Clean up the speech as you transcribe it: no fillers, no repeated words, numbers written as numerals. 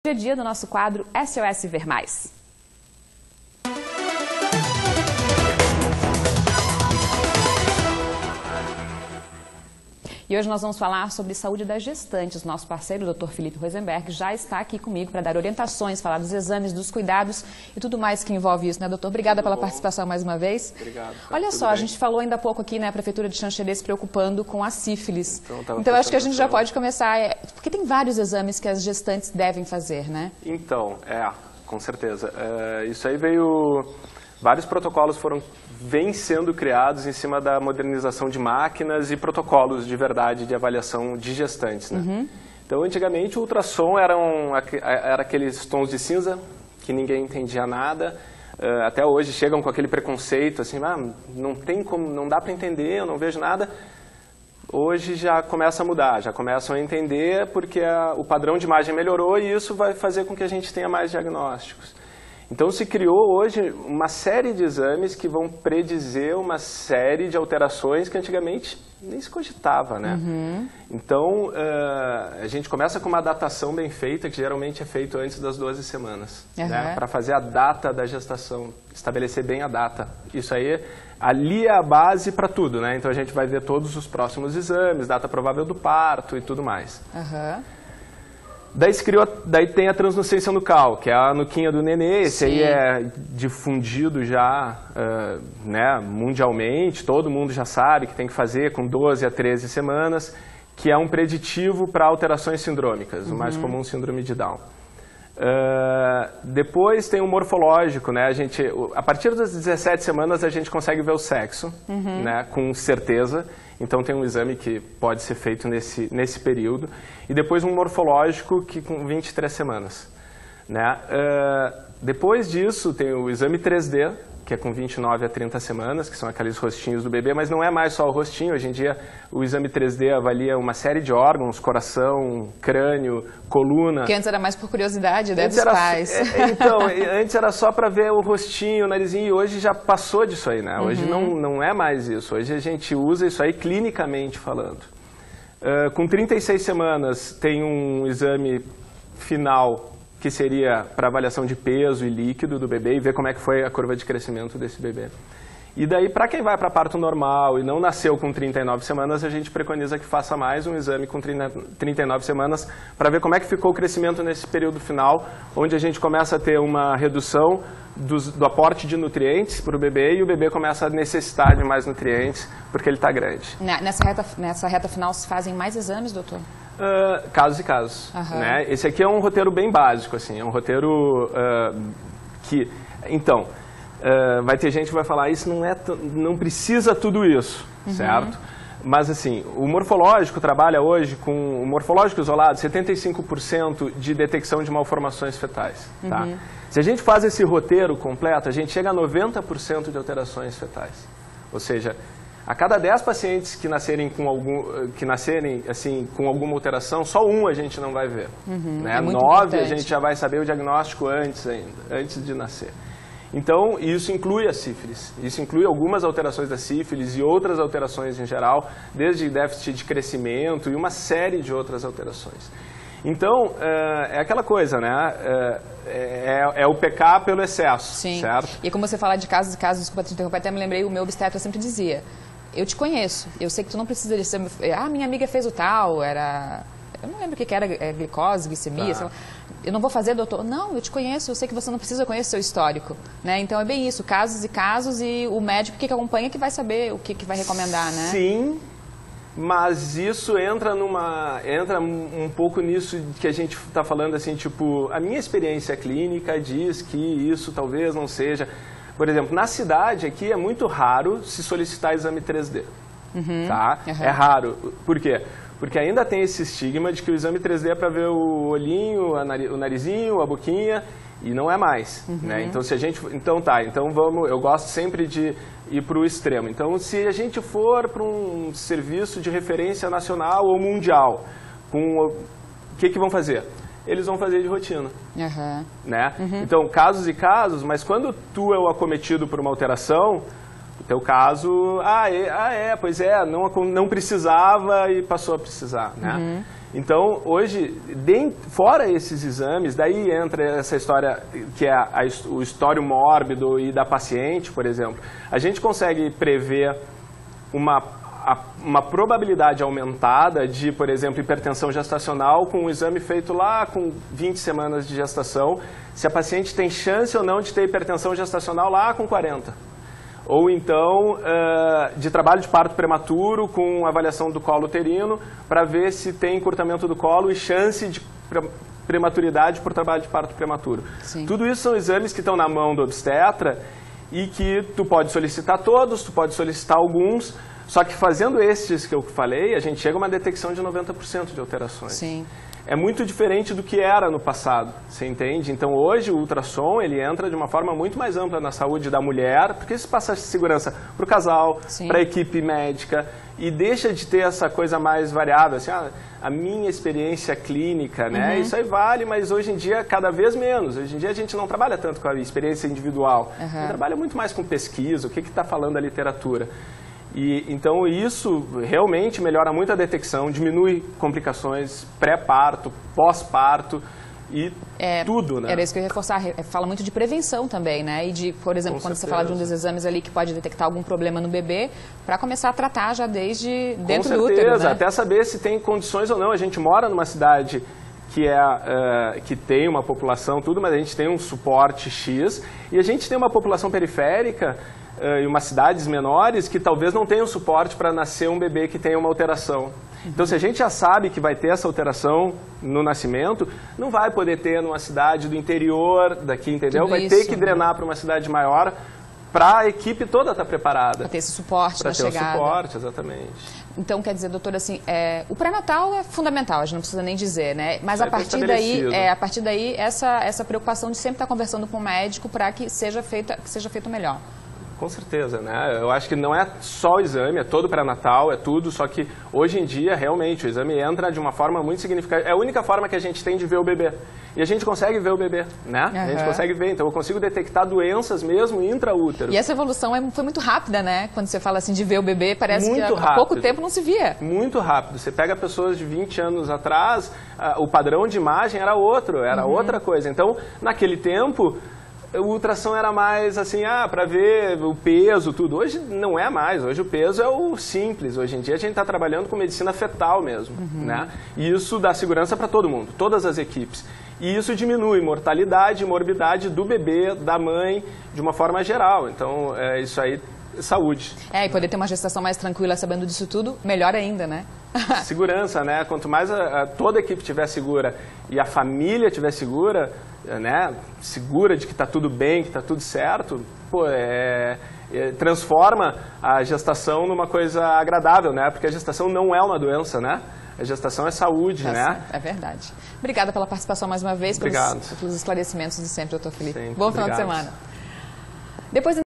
Hoje é dia do nosso quadro SOS Ver Mais. E hoje nós vamos falar sobre saúde das gestantes. Nosso parceiro, o Dr. Felipe Rosenberg, já está aqui comigo para dar orientações, falar dos exames, dos cuidados e tudo mais que envolve isso, né, doutor? Obrigada pela participação mais uma vez. Obrigado. Olha só, a gente falou ainda há pouco aqui, né, a Prefeitura de Xanxerê se preocupando com a sífilis. Então eu acho que a gente já pode começar, porque tem vários exames que as gestantes devem fazer, né? Então, com certeza. Isso aí veio... Vários protocolos vêm sendo criados em cima da modernização de máquinas e protocolos de verdade de avaliação de gestantes, né? Uhum. Então, antigamente, o ultrassom era aqueles tons de cinza que ninguém entendia nada. Até hoje chegam com aquele preconceito, assim, não tem como, não dá para entender, eu não vejo nada. Hoje já começa a mudar, já começam a entender porque o padrão de imagem melhorou e isso vai fazer com que a gente tenha mais diagnósticos. Então se criou hoje uma série de exames que vão predizer uma série de alterações que antigamente nem se cogitava, né? Uhum. Então a gente começa com uma datação bem feita, que geralmente é feito antes das 12 semanas, né? Para fazer a data da gestação, estabelecer bem a data. Isso aí, ali é a base para tudo, né? Então a gente vai ver todos os próximos exames, data provável do parto e tudo mais. Uhum. Daí tem a translucência nucal, que é a nuquinha do nenê. Esse aí é difundido já né, mundialmente, todo mundo já sabe que tem que fazer com 12 a 13 semanas, que é um preditivo para alterações sindrômicas, o mais comum, síndrome de Down. Depois tem o morfológico, né? A partir das 17 semanas a gente consegue ver o sexo, né, com certeza. Então tem um exame que pode ser feito nesse período. E depois um morfológico que com 23 semanas. Né? Depois disso tem o exame 3D, que é com 29 a 30 semanas, que são aqueles rostinhos do bebê, mas não é mais só o rostinho. Hoje em dia o exame 3D avalia uma série de órgãos, coração, crânio, coluna. Que antes era mais por curiosidade, né, dos pais. Então, antes era só para ver o rostinho, o narizinho, e hoje já passou disso aí, né? Hoje não é mais isso. Hoje a gente usa isso aí clinicamente falando. Com 36 semanas tem um exame final que seria para avaliação de peso e líquido do bebê e ver como é que foi a curva de crescimento desse bebê. E daí, para quem vai para parto normal e não nasceu com 39 semanas, a gente preconiza que faça mais um exame com 39 semanas para ver como é que ficou o crescimento nesse período final, onde a gente começa a ter uma redução do aporte de nutrientes para o bebê e o bebê começa a necessitar de mais nutrientes porque ele está grande. Nessa reta final se fazem mais exames, doutor? Casos e casos. Né? Esse aqui é um roteiro bem básico, assim, é um roteiro que... Então, vai ter gente que vai falar, isso não precisa tudo isso, certo? Mas assim, o morfológico trabalha hoje com o morfológico isolado, 75% de detecção de malformações fetais. Tá? Se a gente faz esse roteiro completo, a gente chega a 90% de alterações fetais. Ou seja, a cada 10 pacientes que nascerem assim, com alguma alteração, só um a gente não vai ver. Né? 9 a gente já vai saber o diagnóstico antes de nascer. Então, isso inclui a sífilis. Isso inclui algumas alterações da sífilis e outras alterações em geral, desde déficit de crescimento e uma série de outras alterações. Então, é aquela coisa, né? É o pecar pelo excesso, certo? E como você fala de casos e casos, desculpa te interromper, até me lembrei, o meu obstetra sempre dizia, eu te conheço, eu sei que tu não precisa de ser... minha amiga fez o tal, eu não lembro o que era, glicose, glicemia, sei lá. Eu não vou fazer, doutor. Não, eu te conheço, eu sei que você não precisa conhecer seu histórico. Né? Então é bem isso, casos e casos, e o médico que acompanha que vai saber o que vai recomendar, né? Sim, mas isso entra um pouco nisso que a gente está falando, assim, tipo, a minha experiência clínica diz que isso talvez não seja... Por exemplo, na cidade aqui é muito raro se solicitar exame 3D. Tá? É raro. Por quê? Porque ainda tem esse estigma de que o exame 3D é para ver o olhinho, o narizinho, a boquinha, e não é mais. Né? Então, eu gosto sempre de ir para o extremo. Então, se a gente for para um serviço de referência nacional ou mundial, o que vão fazer? Eles vão fazer de rotina. Né? Então, casos e casos, mas quando tu é o acometido por uma alteração... O teu caso, pois é, não precisava e passou a precisar, né? Então, hoje, fora esses exames, daí entra essa história que é o histórico mórbido e da paciente, por exemplo. A gente consegue prever uma probabilidade aumentada de, por exemplo, hipertensão gestacional com um exame feito lá com 20 semanas de gestação, se a paciente tem chance ou não de ter hipertensão gestacional lá com 40. Ou então, de trabalho de parto prematuro com avaliação do colo uterino para ver se tem encurtamento do colo e chance de prematuridade por trabalho de parto prematuro. Sim. Tudo isso são exames que estão na mão do obstetra e que tu pode solicitar todos, tu pode solicitar alguns, só que fazendo estes que eu falei, a gente chega a uma detecção de 90% de alterações. Sim. É muito diferente do que era no passado, você entende? Então hoje o ultrassom ele entra de uma forma muito mais ampla na saúde da mulher, porque isso passa segurança para o casal, para a equipe médica e deixa de ter essa coisa mais variável, assim, a minha experiência clínica, né? Isso aí vale, mas hoje em dia cada vez menos. Hoje em dia a gente não trabalha tanto com a experiência individual, a gente trabalha muito mais com pesquisa, o que está falando a literatura. Então isso realmente melhora muito a detecção, diminui complicações pré-parto, pós-parto e tudo, né? Era isso que eu ia reforçar. Fala muito de prevenção também, né? E de, por exemplo, quando você fala de um dos exames ali que pode detectar algum problema no bebê, para começar a tratar já desde dentro do útero, né? Com certeza, até saber se tem condições ou não. A gente mora numa cidade que tem uma população, tudo, mas a gente tem um suporte X e a gente tem uma população periférica em umas cidades menores que talvez não tenham suporte para nascer um bebê que tenha uma alteração. Então, se a gente já sabe que vai ter essa alteração no nascimento, não vai poder ter numa cidade do interior daqui, entendeu? Vai ter que drenar para uma cidade maior para a equipe toda estar preparada. Para ter esse suporte na chegada. Para ter o suporte, exatamente. Então, quer dizer, doutora, assim, o pré-natal é fundamental, a gente não precisa nem dizer, né? Mas a partir daí, essa preocupação de sempre estar conversando com o médico para que seja feito melhor. Com certeza, né? Eu acho que não é só o exame, é todo pré-natal, é tudo, só que hoje em dia, realmente, o exame entra de uma forma muito significativa. É a única forma que a gente tem de ver o bebê. E a gente consegue ver o bebê, né? A gente consegue ver, então eu consigo detectar doenças mesmo intraútero. E essa evolução foi muito rápida, né? Quando você fala assim de ver o bebê, parece que há pouco tempo não se via. Muito rápido. Você pega pessoas de 20 anos atrás, o padrão de imagem era outro, era outra coisa. Então, naquele tempo, o ultrassom era mais assim, para ver o peso, tudo. Hoje não é mais, hoje o peso é o simples. Hoje em dia a gente está trabalhando com medicina fetal mesmo, né? E isso dá segurança para todo mundo, todas as equipes. E isso diminui mortalidade e morbidade do bebê, da mãe, de uma forma geral. Então, isso aí, saúde. E poder ter uma gestação mais tranquila sabendo disso tudo, melhor ainda, né? Segurança, né? Quanto mais toda a equipe estiver segura e a família estiver segura, né? Segura de que está tudo bem, que está tudo certo, transforma a gestação numa coisa agradável, né? Porque a gestação não é uma doença, né? A gestação é saúde, né? É verdade. Obrigada pela participação mais uma vez, pelos esclarecimentos de sempre, doutor Felipe. Bom final de semana. Depois